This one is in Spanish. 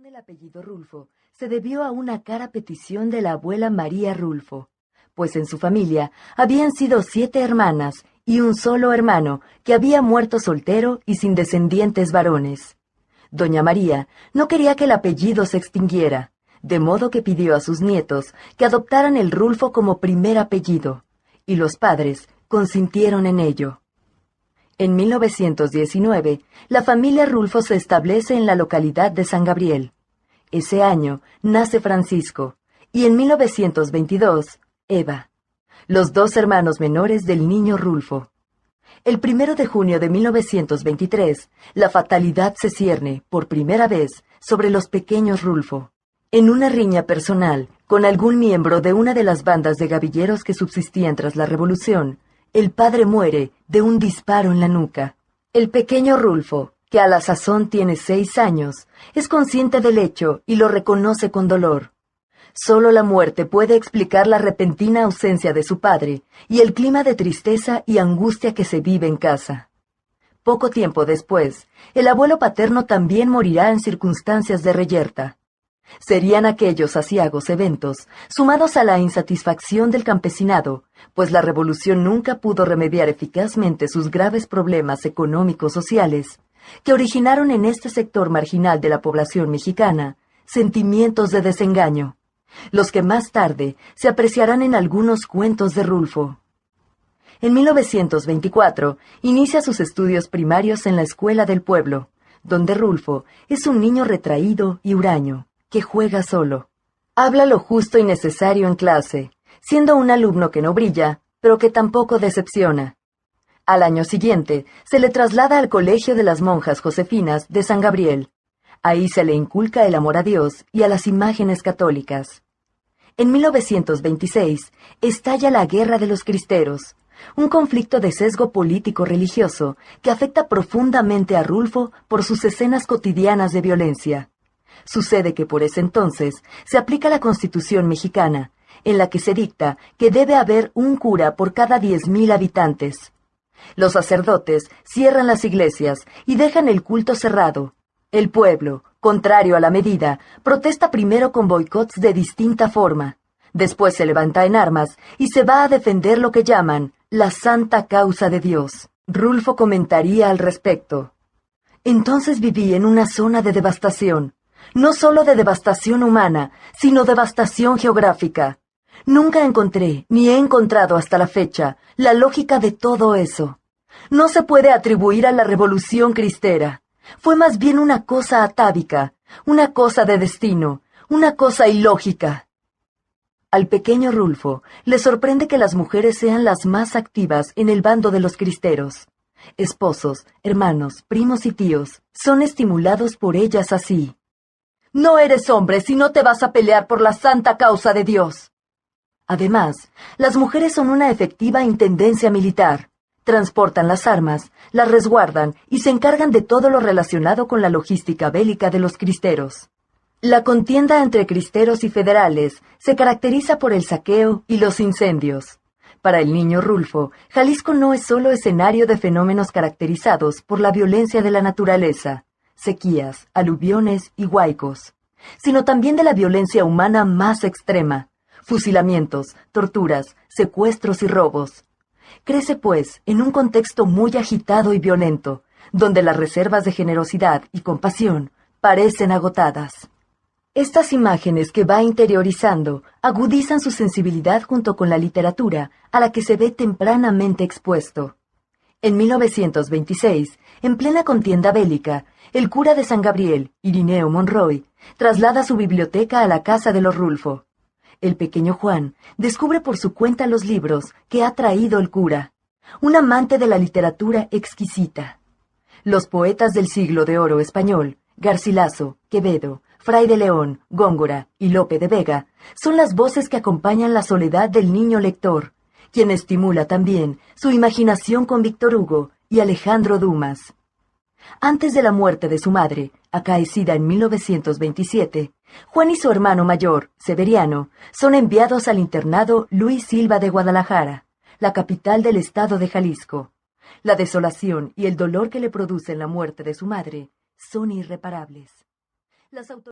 Del apellido Rulfo se debió a una cara petición de la abuela María Rulfo, pues en su familia habían sido 7 hermanas y un solo hermano que había muerto soltero y sin descendientes varones. Doña María no quería que el apellido se extinguiera, de modo que pidió a sus nietos que adoptaran el Rulfo como primer apellido, y los padres consintieron en ello. En 1919, la familia Rulfo se establece en la localidad de San Gabriel. Ese año nace Francisco, y en 1922, Eva, los 2 hermanos menores del niño Rulfo. El 1 de junio de 1923, la fatalidad se cierne, por primera vez, sobre los pequeños Rulfo. En una riña personal, con algún miembro de una de las bandas de gavilleros que subsistían tras la Revolución, el padre muere de un disparo en la nuca. El pequeño Rulfo, que a la sazón tiene 6 años, es consciente del hecho y lo reconoce con dolor. Solo la muerte puede explicar la repentina ausencia de su padre y el clima de tristeza y angustia que se vive en casa. Poco tiempo después, el abuelo paterno también morirá en circunstancias de reyerta. Serían aquellos aciagos eventos, sumados a la insatisfacción del campesinado, pues la revolución nunca pudo remediar eficazmente sus graves problemas económicos sociales, que originaron en este sector marginal de la población mexicana sentimientos de desengaño, los que más tarde se apreciarán en algunos cuentos de Rulfo. En 1924 inicia sus estudios primarios en la escuela del pueblo, donde Rulfo es un niño retraído y huraño, que juega solo. Habla lo justo y necesario en clase, siendo un alumno que no brilla, pero que tampoco decepciona. Al año siguiente, se le traslada al Colegio de las Monjas Josefinas de San Gabriel. Ahí se le inculca el amor a Dios y a las imágenes católicas. En 1926, estalla la Guerra de los Cristeros, un conflicto de sesgo político-religioso que afecta profundamente a Rulfo por sus escenas cotidianas de violencia. Sucede que por ese entonces se aplica la Constitución mexicana, en la que se dicta que debe haber un cura por cada 10,000 habitantes. Los sacerdotes cierran las iglesias y dejan el culto cerrado. El pueblo, contrario a la medida, protesta primero con boicots de distinta forma. Después se levanta en armas y se va a defender lo que llaman la santa causa de Dios. Rulfo comentaría al respecto. Entonces viví en una zona de devastación, no solo de devastación humana, sino devastación geográfica. Nunca encontré, ni he encontrado hasta la fecha, la lógica de todo eso. No se puede atribuir a la revolución cristera. Fue más bien una cosa atávica, una cosa de destino, una cosa ilógica. Al pequeño Rulfo le sorprende que las mujeres sean las más activas en el bando de los cristeros. Esposos, hermanos, primos y tíos son estimulados por ellas así. No eres hombre si no te vas a pelear por la santa causa de Dios. Además, las mujeres son una efectiva intendencia militar. Transportan las armas, las resguardan y se encargan de todo lo relacionado con la logística bélica de los cristeros. La contienda entre cristeros y federales se caracteriza por el saqueo y los incendios. Para el niño Rulfo, Jalisco no es solo escenario de fenómenos caracterizados por la violencia de la naturaleza, sequías, aluviones y huaicos, sino también de la violencia humana más extrema, fusilamientos, torturas, secuestros y robos. Crece, pues, en un contexto muy agitado y violento, donde las reservas de generosidad y compasión parecen agotadas. Estas imágenes que va interiorizando agudizan su sensibilidad junto con la literatura a la que se ve tempranamente expuesto. En 1926, en plena contienda bélica, el cura de San Gabriel, Irineo Monroy, traslada su biblioteca a la casa de los Rulfo. El pequeño Juan descubre por su cuenta los libros que ha traído el cura, un amante de la literatura exquisita. Los poetas del siglo de oro español, Garcilaso, Quevedo, Fray de León, Góngora y Lope de Vega, son las voces que acompañan la soledad del niño lector, quien estimula también su imaginación con Víctor Hugo y Alejandro Dumas. Antes de la muerte de su madre, acaecida en 1927, Juan y su hermano mayor, Severiano, son enviados al internado Luis Silva de Guadalajara, la capital del estado de Jalisco. La desolación y el dolor que le producen la muerte de su madre son irreparables. Las